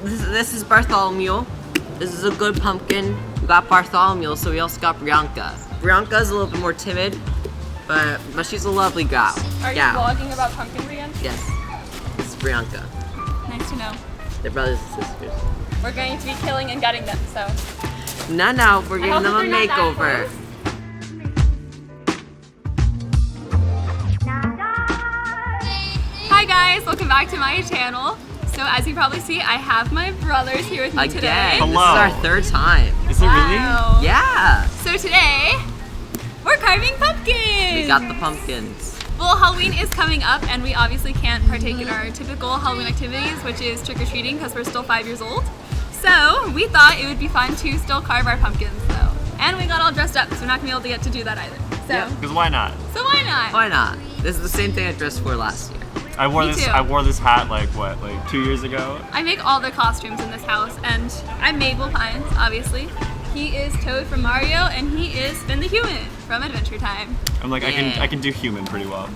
This is Bartholomew. This is a good pumpkin. We got Bartholomew, so we also got Bianca. Bianca's a little bit more timid, but she's a lovely gal. Are you vlogging about pumpkins again? Yes. This is Bianca. Nice to know. They're brothers and sisters. We're going to be killing and gutting them, so. No, we're giving them a makeover. Hi guys, welcome back to my channel. So as you probably see, I have my brothers here with me today. Hello. This is our third time. Is it really? Yeah. So today, we're carving pumpkins. We got the pumpkins. Well, Halloween is coming up and we obviously can't partake in our typical Halloween activities, which is trick-or-treating because we're still 5 years old. So we thought it would be fun to still carve our pumpkins though. And we got all dressed up, so we're not gonna be able to get to do that either. So. Because why not? So why not? Why not? This is the same thing I dressed for last year. I wore this hat like 2 years ago? I make all the costumes in this house, and I'm Mabel Pines, obviously. He is Toad from Mario, and he is Finn the Human from Adventure Time. I'm like, yeah. I can do human pretty well.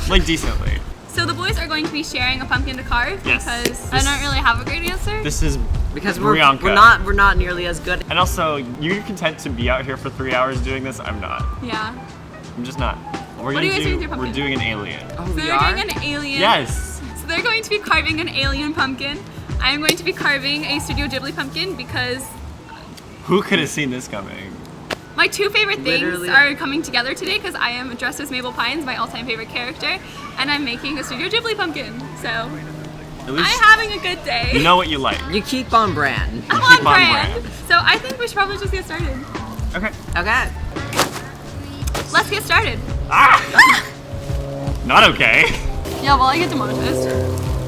Like, decently. So the boys are going to be sharing a pumpkin to carve because I don't really have a great answer. This is because Bianca. we're not nearly as good. And also, you're content to be out here for 3 hours doing this? I'm not. Yeah. I'm just not. What are you guys doing with your pumpkin? We're doing an alien. Oh, so they're doing an alien. Yes. So they're going to be carving an alien pumpkin. I'm going to be carving a Studio Ghibli pumpkin because who could have seen this coming? My two favorite things are coming together today because I am dressed as Mabel Pines, my all-time favorite character, and I'm making a Studio Ghibli pumpkin. So I'm having a good day. You know what you like. You keep on brand. I'm on brand. So I think we should probably just get started. Okay. Okay. Let's get started. Ah! Not okay. Yeah, well, I get demonetized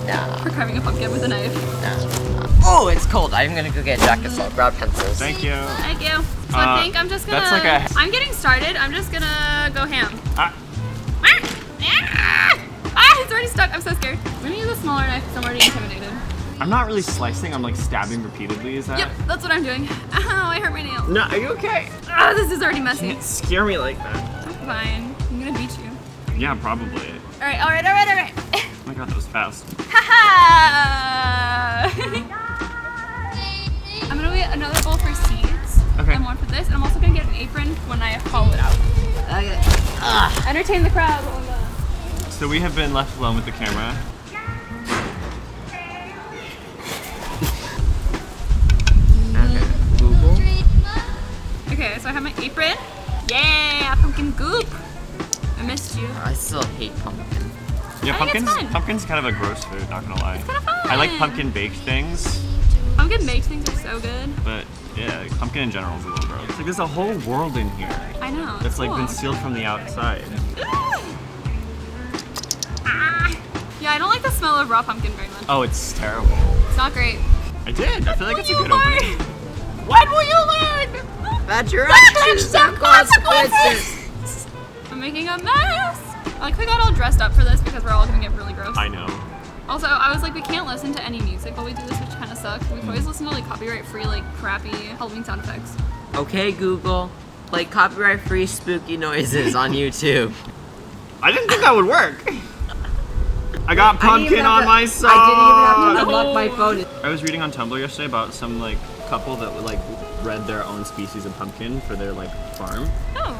Nah. for carving a pumpkin with a knife. Nah. Oh, it's cold. I'm gonna go get jackets. So I'll grab pencils. Thank you. Thank you. So I think I'm just gonna. That's like I'm getting started. I'm just gonna go ham. Ah. It's already stuck. I'm so scared. I'm gonna use a smaller knife because I'm already intimidated. I'm not really slicing. I'm like stabbing repeatedly. Is that? Yep, that's what I'm doing. Ow, I hurt my nail. No, are you okay? Oh, this is already messy. You can't scare me like that. I'm fine. I'm gonna beat you. Yeah, probably. All right. Oh my god, that was fast. Haha! I'm gonna get another bowl for seeds. Okay. And one for this, and I'm also gonna get an apron when I hollow it out. Okay. Entertain the crowd. So we have been left alone with the camera. Okay, so I have my apron. Yeah, pumpkin goop. I missed you. I still hate pumpkin. Yeah, I think it's fun. pumpkin's kind of a gross food, not gonna lie. It's kind of fun. I like pumpkin baked things, Pumpkin baked things are so good. but yeah, pumpkin in general is a little gross. It's like there's a whole world in here I know. that's like cool. been sealed from the outside. Yeah, I don't like the smell of raw pumpkin very much. Oh, it's terrible. It's not great. I did. I feel like it's a good learn? opening. When will you learn? That your actions have consequences. I'm making a mess. Like, we got all dressed up for this because we're all gonna get really gross. I know. Also, I was like, we can't listen to any music while we do this, which kind of sucks. We can always listen to like copyright-free, like crappy Halloween sound effects. Okay, Google. Play copyright-free spooky noises on YouTube. I didn't think that would work. I got pumpkin on my song. I didn't even have to unlock my phone. I was reading on Tumblr yesterday about some like couple that like bred their own species of pumpkin for their like farm. Oh.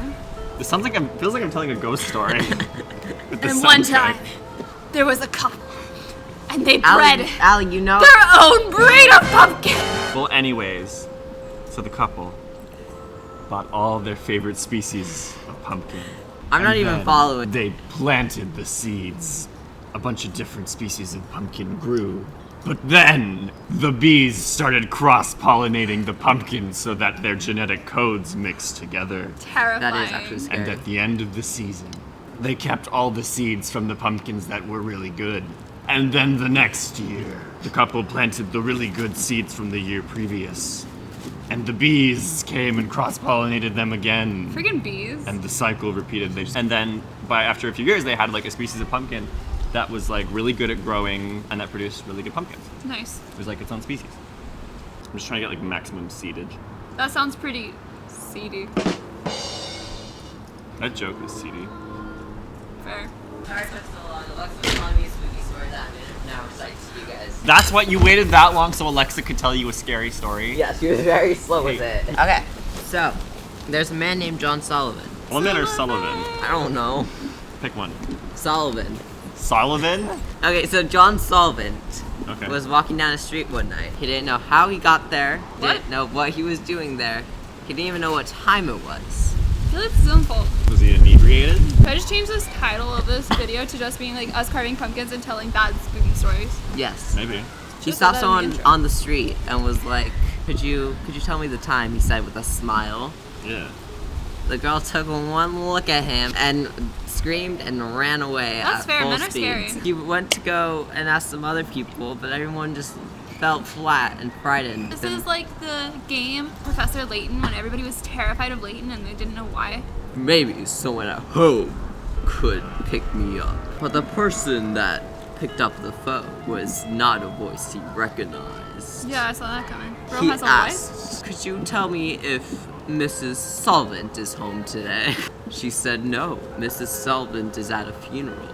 It sounds like feels like I'm telling a ghost story. And one time, there was a couple, and they bred Allie, you know their own breed of pumpkin. Well, anyways, so the couple bought all their favorite species of pumpkin. I'm not even following. They planted the seeds. A bunch of different species of pumpkin grew. But then, the bees started cross-pollinating the pumpkins so that their genetic codes mixed together. Terrifying. That is actually scary. And at the end of the season, they kept all the seeds from the pumpkins that were really good. And then the next year, the couple planted the really good seeds from the year previous. And the bees came and cross-pollinated them again. Freaking bees. And the cycle repeated. And then, after a few years, they had like a species of pumpkin that was like really good at growing and that produced really good pumpkins. Nice. It was like its own species. I'm just trying to get like maximum seedage. That sounds pretty seedy. That joke was seedy. Fair. Sorry for so long. Alexa's telling me a spooky story that I'm now excited to you guys. That's what you waited that long so Alexa could tell you a scary story? Yeah, she was very slow with it. Okay, so there's a man named John Sullivan. Sullivan or Sullivan? I don't know. Pick one. Sullivan. Sullivan? Okay, so John Sullivan Okay. was walking down the street one night. He didn't know how he got there. What? Didn't know what he was doing there. He didn't even know what time it was. I feel like this is his own fault. Was he inebriated? Should I just change this title of this video to just being like us carving pumpkins and telling bad spooky stories? Yes. Maybe. She Just stopped let him someone intro. on the street and was like, could you tell me the time? He said with a smile. Yeah. The girl took one look at him and screamed and ran away That's at fair, full men are speed. scary. He went to go and ask some other people, but everyone just felt flat and frightened. This is like the game Professor Layton when everybody was terrified of Layton and they didn't know why. Maybe someone at home could pick me up. But the person that picked up the phone was not a voice he recognized. Yeah, I saw that coming. Bro He has a voice. asked, could you tell me if Mrs. Sullivan is home today? She said no, Mrs. Sullivan is at a funeral.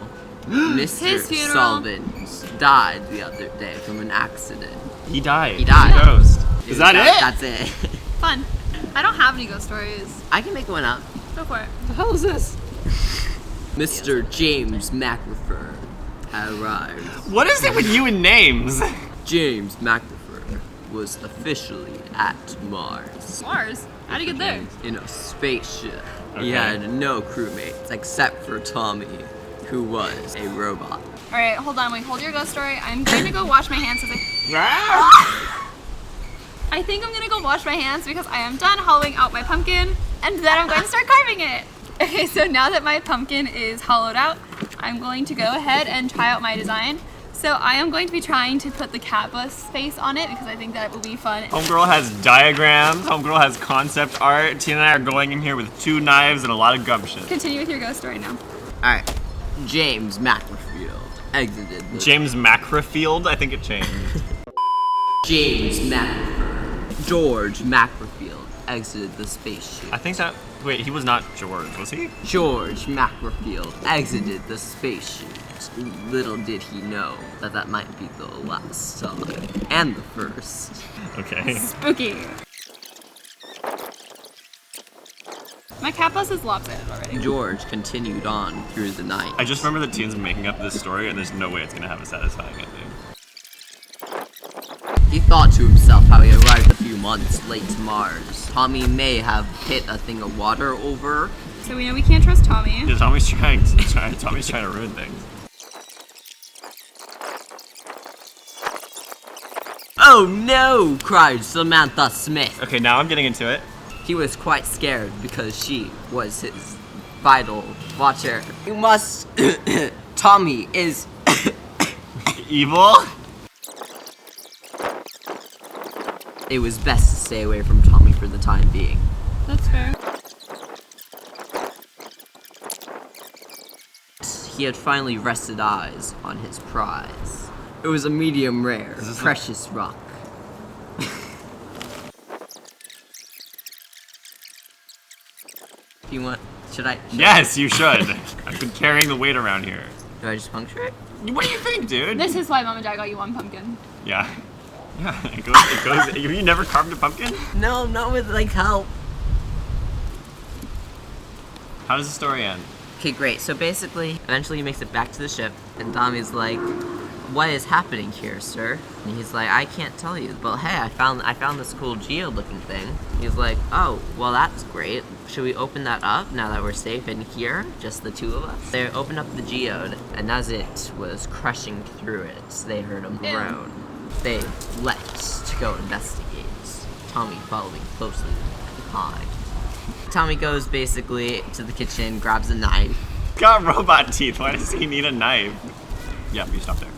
Mr. His funeral. Sullivan died the other day from an accident. He died. He died. He's a ghost. Is that it? That's it. Fun. I don't have any ghost stories. I can make one up. Go for it. The hell is this? Mr. James McRafer arrived. What is it with you and names? James McRafer was officially at Mars. Mars. How'd you get there? In a spaceship. Okay. He had no crewmates except for Tommy, who was a robot. Alright, hold on, wait, hold your ghost story. I'm going to go wash my hands because I think I'm gonna go wash my hands because I am done hollowing out my pumpkin and then I'm going to start carving it. Okay, so now that my pumpkin is hollowed out, I'm going to go ahead and try out my design. So I am going to be trying to put the cat bus face on it because I think that will be fun. Homegirl has diagrams. Homegirl has concept art. Tina and I are going in here with 2 knives and a lot of gumption. Continue with your ghost story now. Alright. James McRafield exited the James Macrafield, I think it changed. James McRafer. George McRafield exited the spaceship. I think that. Wait, he was not George, was he? George McRafield exited the spaceship. Little did he know that that might be the last time. And the first. Okay. Spooky. My cat bus is lopsided already. George continued on through the night. I just remember that Tina's making up this story, and there's no way it's gonna have a satisfying ending. He thought to himself how he arrived a few months late to Mars. Tommy may have hit a thing of water over. So we know we can't trust Tommy. Yeah, Tommy's trying to ruin things. Oh no! Cried Samantha Smith. Okay, now I'm getting into it. He was quite scared because she was his vital watcher. You must. Tommy is. Evil? It was best to stay away from Tommy for the time being. That's fair. He had finally rested eyes on his prize. It was a medium rare, Is this precious rock. You want? Should I? Yes, you should. I've been carrying the weight around here. Do I just puncture it? What do you think, dude? This is why Mom and Dad got you one pumpkin. Yeah. Yeah, it goes. Have you never carved a pumpkin? No, not with like help. How does the story end? Okay, great. So basically, eventually he makes it back to the ship, and Tommy's like, "What is happening here, sir?" And he's like, "I can't tell you, but hey, I found this cool geode-looking thing." He's like, "Oh, well that's great. Should we open that up now that we're safe in here, just the two of us?" They opened up the geode, and as it was crushing through it, they heard a groan. They left to go investigate. Tommy following closely behind. Tommy goes basically to the kitchen, grabs a knife. Got robot teeth. Why does he need a knife? Yeah, you stop there.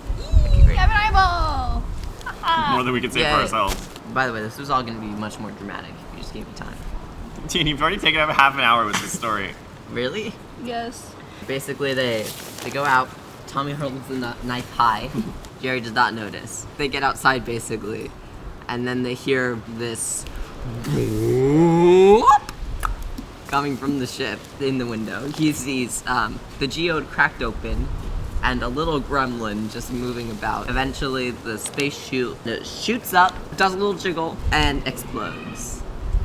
Okay, great. I have an eyeball! More than we can say Yeah. for ourselves. By the way, this was all going to be much more dramatic if you just gave me time. Teen, you've already taken up half an hour with this story. Really? Yes. Basically, they go out. Tommy holds the knife high. Jerry does not notice. They get outside, basically, and then they hear this coming from the ship in the window. He sees the geode cracked open, and a little gremlin just moving about. Eventually, the space chute shoots up, does a little jiggle, and explodes.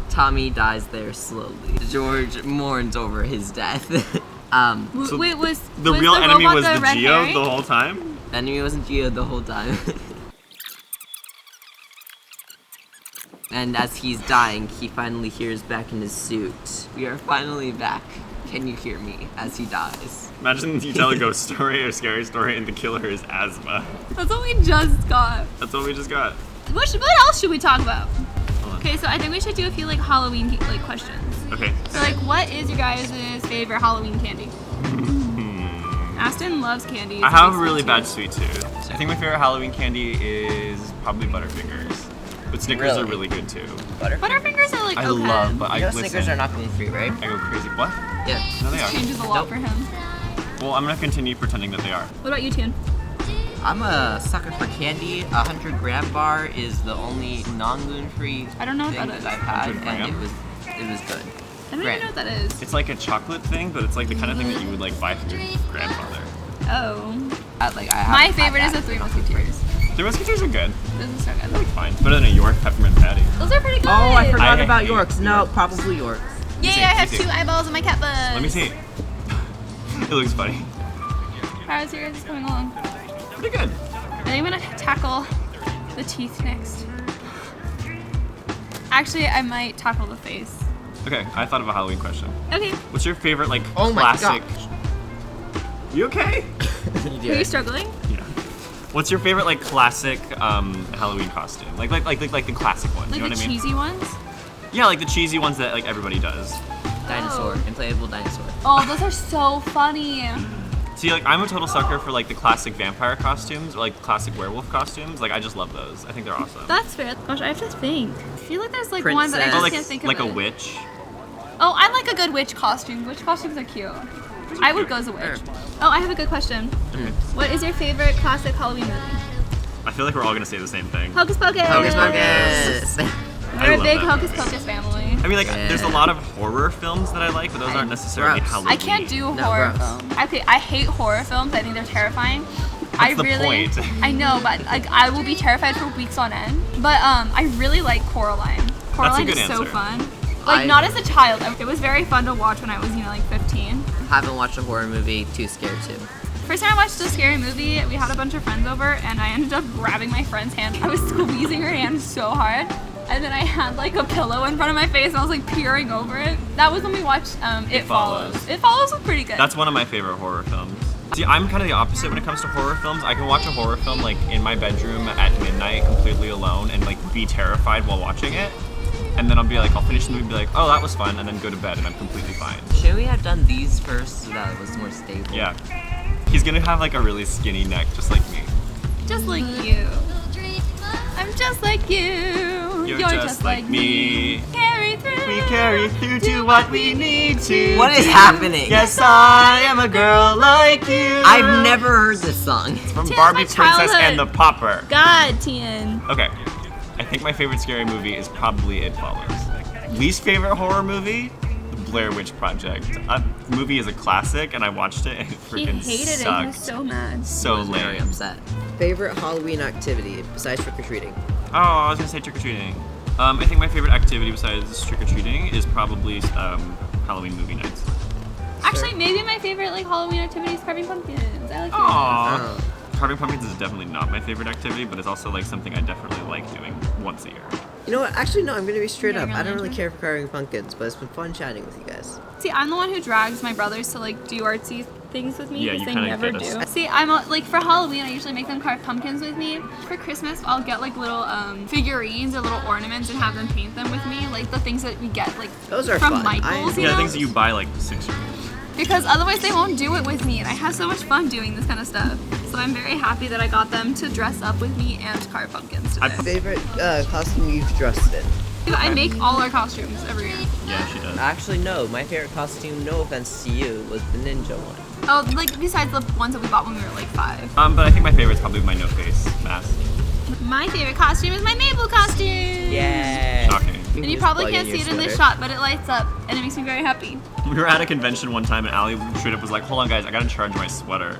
Tommy dies there slowly. George mourns over his death. Wait, was the real enemy robot was the red Geode herring? the whole time? The enemy wasn't Geode the whole time. And as he's dying, he finally hears back in his suit. We are finally back. Can you hear me? As he dies. Imagine you tell a ghost story or scary story and the killer is asthma. That's what we just got. That's what we just got. What else should we talk about? Hold on. Okay, so I think we should do a few like Halloween like questions. Okay. So like, what is your guys' favorite Halloween candy? Aston loves candy. I have a really bad sweet tooth. I think my favorite Halloween candy is probably Butterfingers. But Snickers are really good too. Butterfingers are like I okay. love, but Snickers are not gluten-free, right? I go crazy. What? Yeah. No, they are. Changes a lot for him. Well, I'm gonna continue pretending that they are. What about you, Tian? I'm a sucker for candy. 100-gram bar is the only non-gluten-free I don't know what thing that is. I've had, 100 and gram? it was good. I don't even know what that is. It's like a chocolate thing, but it's like the kind of thing that you would like buy for your grandfather. Oh. My My favorite is the Three Musketeers. The Musketeers are good. Those are so good. They're fine. Better than a York peppermint patty. Those are pretty good. Oh, I forgot I about hate Yorks. No, Yorks. probably Yorks. Yay, see, I let have me see. 2 eyeballs in my cat buzz. Let me see. It looks funny. How's yours coming along? Pretty good. I think I'm gonna tackle the teeth next. Actually, I might tackle the face. Okay, I thought of a Halloween question. Okay. What's your favorite like Oh my classic? You okay? Are you struggling? Yeah. What's your favorite like classic Halloween costume? Like the classic ones. Like You know the what I mean? cheesy ones? Yeah, like the cheesy ones that like everybody does. Dinosaur. Oh. Inflatable dinosaur. Oh, those are so funny. See, like I'm a total sucker for like the classic vampire costumes or like classic werewolf costumes. Like I just love those. I think they're awesome. That's fair. Gosh, I have to think. I feel like there's like one, but I Princess. just Oh, like can't think of like it. a witch. Oh, I like a good witch costume. Witch costumes are cute. I would go as a witch. Oh, I have a good question. What is your favorite classic Halloween movie? I feel like we're all gonna say the same thing. Hocus Pocus! Hocus Pocus! We're a love big that Hocus movie. Pocus family. I mean, like, Yeah. there's a lot of horror films that I like, but those aren't necessarily Gross. Halloween. I can't do No, horror gross. films. Okay, I hate horror films. I think they're terrifying. I the really, point. I know, but like I will be terrified for weeks on end. But I really like Coraline. Coraline good is so answer. fun. Like not as a child. It was very fun to watch when I was, like 15. Haven't watched a horror movie. Too scared to. First time I watched a scary movie, we had a bunch of friends over, and I ended up grabbing my friend's hand. I was squeezing her hand so hard, and then I had like a pillow in front of my face, and I was like peering over it. That was when we watched It Follows. It Follows was pretty good. That's one of my favorite horror films. See, I'm kind of the opposite when it comes to horror films. I can watch a horror film like in my bedroom at midnight, completely alone, and like be terrified while watching it. And then I'll finish the movie and be like, oh, that was fun, and then go to bed, and I'm completely fine. Should we have done these first so that it was more stable? Yeah. He's gonna have like a really skinny neck, just like me. just like you. I'm just like you. You're just like me. Carry through. We carry through to what we need to. What is do. happening? Yes, I am a girl like you. I've never heard this song. From Tis Barbie my Princess childhood. and the Popper. God, Tien. Okay. I think my favorite scary movie is probably It Follows. Least favorite horror movie? The Blair Witch Project. That movie is a classic, and I watched it, and it He freaking hated it. He sucked. was so mad. So I was very lame. upset. Favorite Halloween activity besides trick-or-treating? Oh, I was gonna say trick-or-treating. I think my favorite activity besides trick-or-treating is probably Halloween movie nights. Actually, maybe my favorite like Halloween activity is carving pumpkins. I like doing Aww. Oh. Carving pumpkins is definitely not my favorite activity, but it's also like something I definitely like doing once a year. You know what? Actually, no, I'm going to be straight Yeah, up. you're I don't really lantern. care for carving pumpkins, but it's been fun chatting with you guys. See, I'm the one who drags my brothers to like do artsy things with me Yeah, because you they kinda never get do. us. See, I'm like for Halloween, I usually make them carve pumpkins with me. For Christmas, I'll get like little figurines or little ornaments and have them paint them with me, like the things that we get like Those are from fun. Michaels, you Yeah, know? things that you buy like 6 years old. Because otherwise they won't do it with me, and I have so much fun doing this kind of stuff. So I'm very happy that I got them to dress up with me and carve pumpkins today. Favorite costume you've dressed in? I make all our costumes every year. Yeah, she does. Actually, no. My favorite costume, no offense to you, was the ninja one. Oh, like besides the ones that we bought when we were like 5. But I think my favorite is probably my no-face mask. My favorite costume is my Mabel costume. Yay! Shocking. And you probably can't see it in this shot, but it lights up, and it makes me very happy. We were at a convention one time, and Allie straight up was like, hold on, guys, I gotta charge my sweater.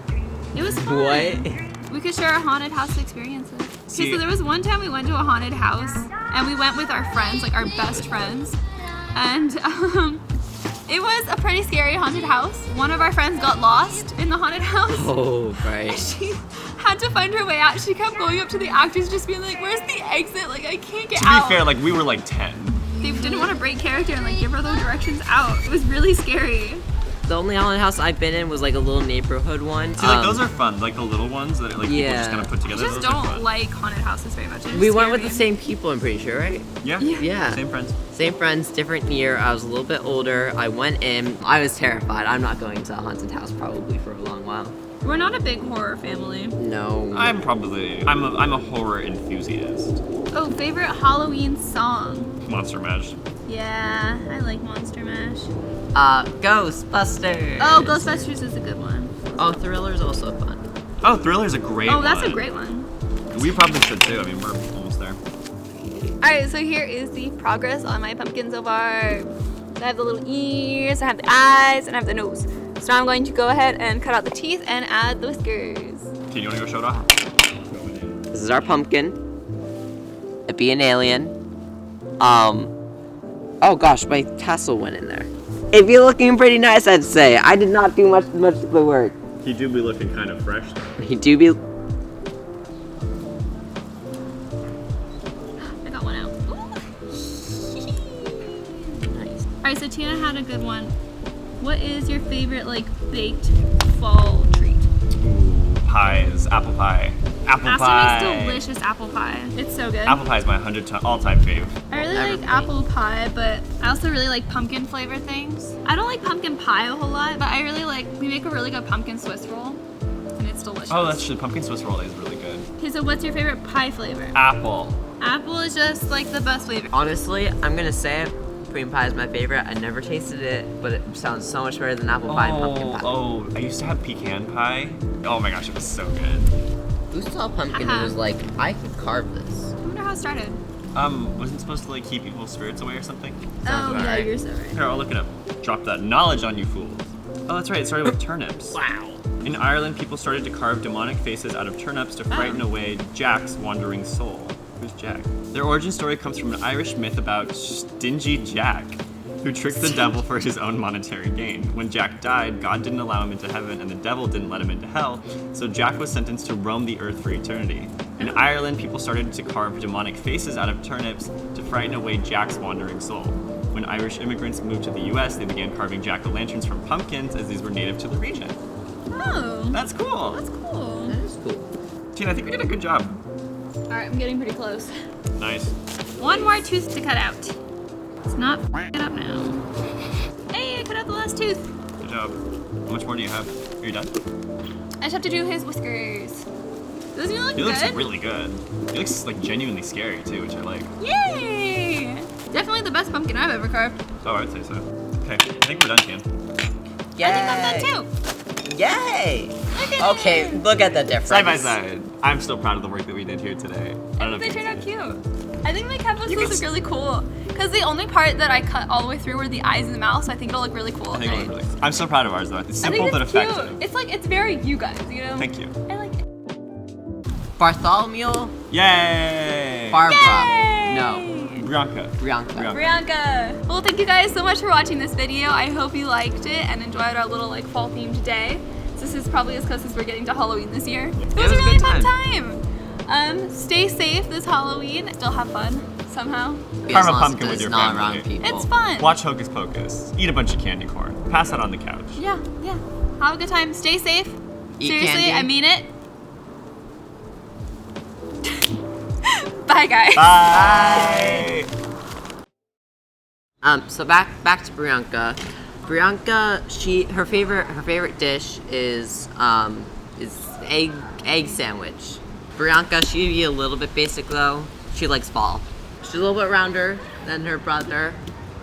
It was fun. What? We could share our haunted house experiences. Okay, See- so there was one time we went to a haunted house, and we went with our friends, like our best friends, and it was a pretty scary haunted house. One of our friends got lost in the haunted house. Oh, right. She had to find her way out. She kept going up to the actors, just being like, "Where's the exit? Like, I can't get To out." be fair, like we were like 10. They didn't want to break character and like give her the directions out. It was really scary. The only haunted house I've been in was like a little neighborhood one. See, like those are fun, like the little ones that like people Yeah. just kind of put I together. just Those are don't fun. like haunted houses very much. They just We went scare with the me. same people, I'm pretty sure, right? Yeah. Yeah. Same friends. Same friends, different year. I was a little bit older. I went in. I was terrified. I'm not going to a haunted house probably for a long while. We're not a big horror family. No. I'm a horror enthusiast. Oh, favorite Halloween song? Monster Mash. Yeah, I like Monster Mash. Ghostbusters. Oh, Ghostbusters is a good one. Oh, Thriller's also fun. Oh, Thriller's a great one. Oh, that's a great one. We probably should too. I mean, we're almost there. Alright, so here is the progress on my pumpkin so far. I have the little ears, I have the eyes, and I have the nose. So now I'm going to go ahead and cut out the teeth and add the whiskers. Tina, you want to go show it off? This is our pumpkin. It'd be an alien. Oh gosh, my tassel went in there. It'd be looking pretty nice, I'd say. I did not do much of the work. He do be looking kind of fresh. He do be. I got one out. Nice. Alright, so Tina had a good one. What is your favorite, like, baked fall treat? Ooh, pies, apple pie. Apple Aston pie. makes delicious apple pie. It's so good. Apple pie is my all-time fave. I really Never like baked. apple pie, but I also really like pumpkin flavored things. I don't like pumpkin pie a whole lot, but I really like, we make a really good pumpkin Swiss roll, and it's delicious. Oh, that's true. Pumpkin Swiss roll is really good. Okay, so what's your favorite pie flavor? Apple. Apple is just like the best flavor. Honestly, I'm gonna say it. Cream pie is my favorite. I never tasted it, but it sounds so much better than apple pie and pumpkin pie. Oh, I used to have pecan pie. Oh my gosh, it was so good. Who saw pumpkin and was like, I could carve this? I wonder how it started. Wasn't it supposed to like keep evil spirits away or something? Sounds Oh, about yeah, right. you're so right. Here, I'll look it up. Drop that knowledge on you fools. Oh, that's right. It started with turnips. Wow. In Ireland, people started to carve demonic faces out of turnips to frighten away Jack's wandering soul. Who's Jack? Their origin story comes from an Irish myth about Stingy Jack, who tricked the devil for his own monetary gain. When Jack died, God didn't allow him into heaven and the devil didn't let him into hell, so Jack was sentenced to roam the earth for eternity. In Ireland, people started to carve demonic faces out of turnips to frighten away Jack's wandering soul. When Irish immigrants moved to the US, they began carving jack-o'-lanterns from pumpkins as these were native to the region. Oh, That's cool. that's cool. That is cool. Tina, I think we did a good job. Alright, I'm getting pretty close. Nice. One more tooth to cut out. Let's not f it up now. Hey, I cut out the last tooth. Good job. How much more do you have? Are you done? I just have to do his whiskers. Doesn't he look He good? looks really good. He looks like genuinely scary too, which I like. Yay! Definitely the best pumpkin I've ever carved. Oh, I would say so. Okay, I think we're done, Tina. Yay! I think I'm done too. Yay! Look at Okay, it. look at the difference. Side by side. I'm still proud of the work that we did here today. I don't know I if think they you turned can out see it. cute. I think my cat You whiskers can look really cool. Because the only part that I cut all the way through were the eyes and the mouth, so I think it'll look really cool. I think it looked really. I'm so proud of ours though. It's I simple think but it's effective. cute. It's like, it's very you guys, you know? Thank you. I like it. Bartholomew? Yay! Barbara. Yay! No. Bianca. Bianca. Brianka. Well, thank you guys so much for watching this video. I hope you liked it and enjoyed our little like fall themed day. This is probably as close as we're getting to Halloween this year. It was was a a really good fun time. Stay safe this Halloween. Still have fun somehow. As Carve a long as pumpkin with it's your not family. around people. It's fun. Watch Hocus Pocus. Eat a bunch of candy corn. Pass out on the couch. Yeah, yeah. Have a good time. Stay safe. Eat Seriously, candy. I mean it. Bye, guys. Bye. So back to Bianca. Bianca, her favorite dish is egg sandwich. Bianca, she'd be a little bit basic though. She likes fall. She's a little bit rounder than her brother.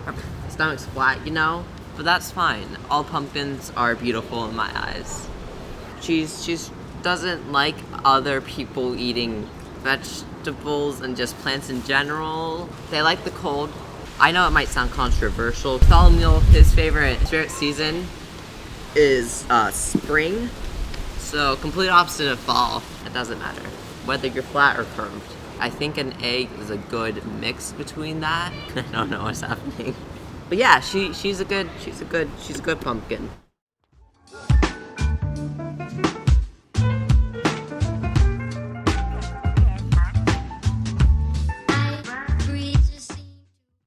Her stomach's flat, you know, but that's fine. All pumpkins are beautiful in my eyes. She's doesn't like other people eating vegetables and just plants in general. They like the cold. I know it might sound controversial. Bartholomew, his favorite season is spring. So, complete opposite of fall. It doesn't matter. Whether you're flat or curved. I think an egg is a good mix between that. I don't know what's happening. But yeah, she's a good pumpkin.